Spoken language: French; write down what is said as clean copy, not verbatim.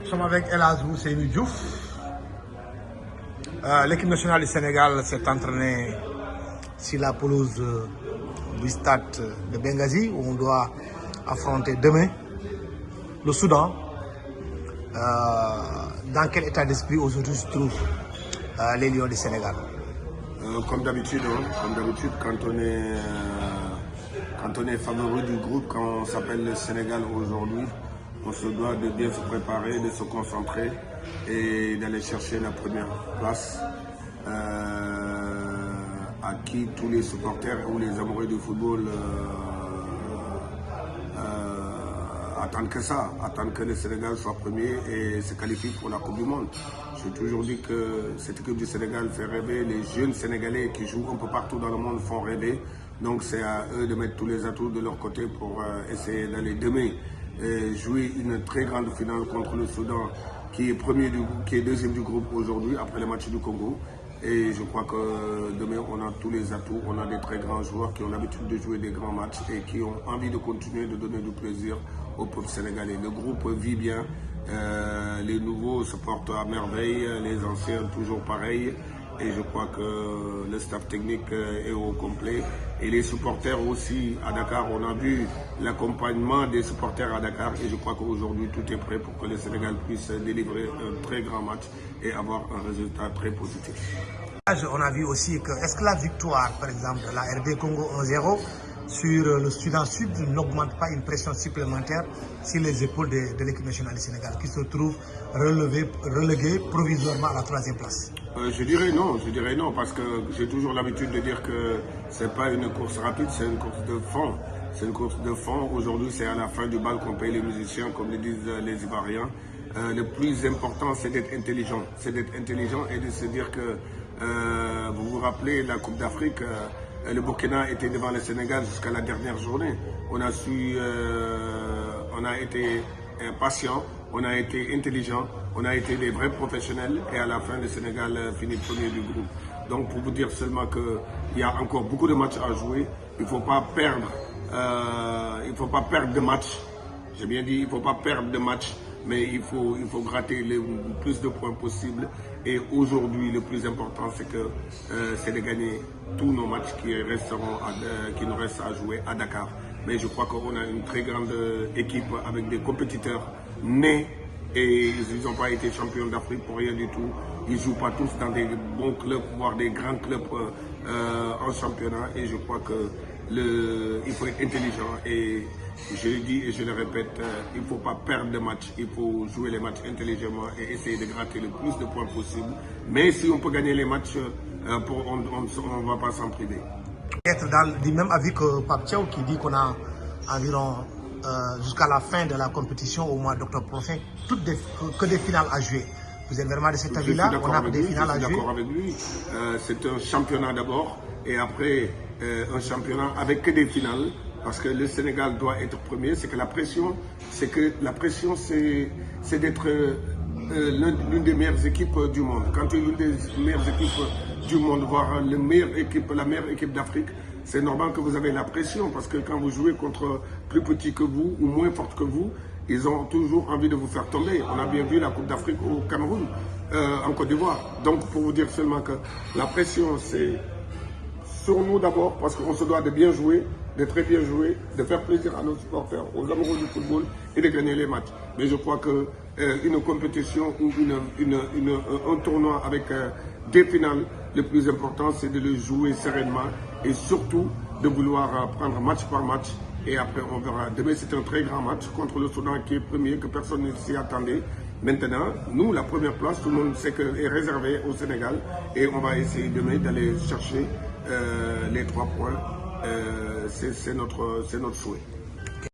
Nous sommes avec El Hadj Ousseynou Diouf. L'équipe nationale du Sénégal s'est entraînée sur la pelouse du stade de Benghazi où on doit affronter demain le Soudan. Dans quel état d'esprit aujourd'hui se trouvent les Lions du Sénégal? Comme d'habitude, quand on est favori du groupe, quand on s'appelle le Sénégal aujourd'hui, on se doit de bien se préparer, de se concentrer et d'aller chercher la première place à qui tous les supporters ou les amoureux du football attendent que ça, attendent que le Sénégal soit premier et se qualifie pour la Coupe du Monde. J'ai toujours dit que cette équipe du Sénégal fait rêver, les jeunes Sénégalais qui jouent un peu partout dans le monde font rêver. Donc c'est à eux de mettre tous les atouts de leur côté pour essayer d'aller demain jouer une très grande finale contre le Soudan qui est deuxième du groupe aujourd'hui après le match du Congo. Et je crois que demain on a tous les atouts, on a des très grands joueurs qui ont l'habitude de jouer des grands matchs et qui ont envie de continuer de donner du plaisir au peuple sénégalais. Le groupe vit bien, les nouveaux se portent à merveille, les anciens toujours pareil. Et je crois que le staff technique est au complet. Et les supporters aussi à Dakar, on a vu l'accompagnement des supporters à Dakar. Et je crois qu'aujourd'hui, tout est prêt pour que le Sénégal puisse délivrer un très grand match et avoir un résultat très positif. On a vu aussi que, est-ce que la victoire, par exemple, de la RD Congo 1-0 sur le Soudan Sud n'augmente pas une pression supplémentaire sur les épaules de l'équipe nationale du Sénégal qui se trouve reléguée provisoirement à la 3e place? Je dirais non, parce que j'ai toujours l'habitude de dire que ce n'est pas une course rapide, c'est une course de fond. C'est une course de fond. Aujourd'hui, c'est à la fin du bal qu'on paye les musiciens, comme le disent les Ivoiriens. Le plus important, c'est d'être intelligent. C'est d'être intelligent et de se dire que, vous vous rappelez, la Coupe d'Afrique, le Burkina était devant le Sénégal jusqu'à la dernière journée. On a été patient, on a été intelligent, on a été des vrais professionnels et à la fin, le Sénégal finit premier du groupe. Donc pour vous dire seulement qu'il y a encore beaucoup de matchs à jouer, il ne faut pas perdre de match. J'ai bien dit, il ne faut pas perdre de match, mais il faut gratter le plus de points possible. Et aujourd'hui, le plus important, c'est de gagner tous nos matchs qui nous restent à jouer à Dakar. Mais je crois qu'on a une très grande équipe avec des compétiteurs nés et ils n'ont pas été champions d'Afrique pour rien du tout. Ils ne jouent pas tous dans des bons clubs, voire des grands clubs en championnat. Et je crois qu'il faut être intelligent. Et je le dis et je le répète, il ne faut pas perdre de matchs. Il faut jouer les matchs intelligemment et essayer de gratter le plus de points possible. Mais si on peut gagner les matchs, on ne va pas s'en priver. Être dans le même avis que Pape Thiaw qui dit qu'on a environ jusqu'à la fin de la compétition au mois d'octobre prochain que des finales à jouer. Vous êtes vraiment de cet avis-là? On a des finales à jouer. Je suis d'accord avec lui. C'est un championnat d'abord et après un championnat avec que des finales. Parce que le Sénégal doit être premier, c'est la pression, c'est d'être l'une des meilleures équipes du monde. Quand tu es l'une des meilleures équipes du monde, voire la meilleure équipe d'Afrique, c'est normal que vous avez la pression parce que quand vous jouez contre plus petits que vous ou moins forts que vous, ils ont toujours envie de vous faire tomber. On a bien vu la Coupe d'Afrique au Cameroun, en Côte d'Ivoire. Donc pour vous dire seulement que la pression, c'est sur nous d'abord parce qu'on se doit de bien jouer, de très bien jouer, de faire plaisir à nos supporters, aux amoureux du football et de gagner les matchs. Mais je crois qu'une compétition ou un tournoi avec des finales, le plus important c'est de le jouer sereinement et surtout de vouloir prendre match par match. Et après on verra. Demain c'est un très grand match contre le Soudan qui est premier, que personne ne s'y attendait. Maintenant, nous, la première place, tout le monde sait qu'elle est réservée au Sénégal et on va essayer demain d'aller chercher les 3 points. C'est notre souhait.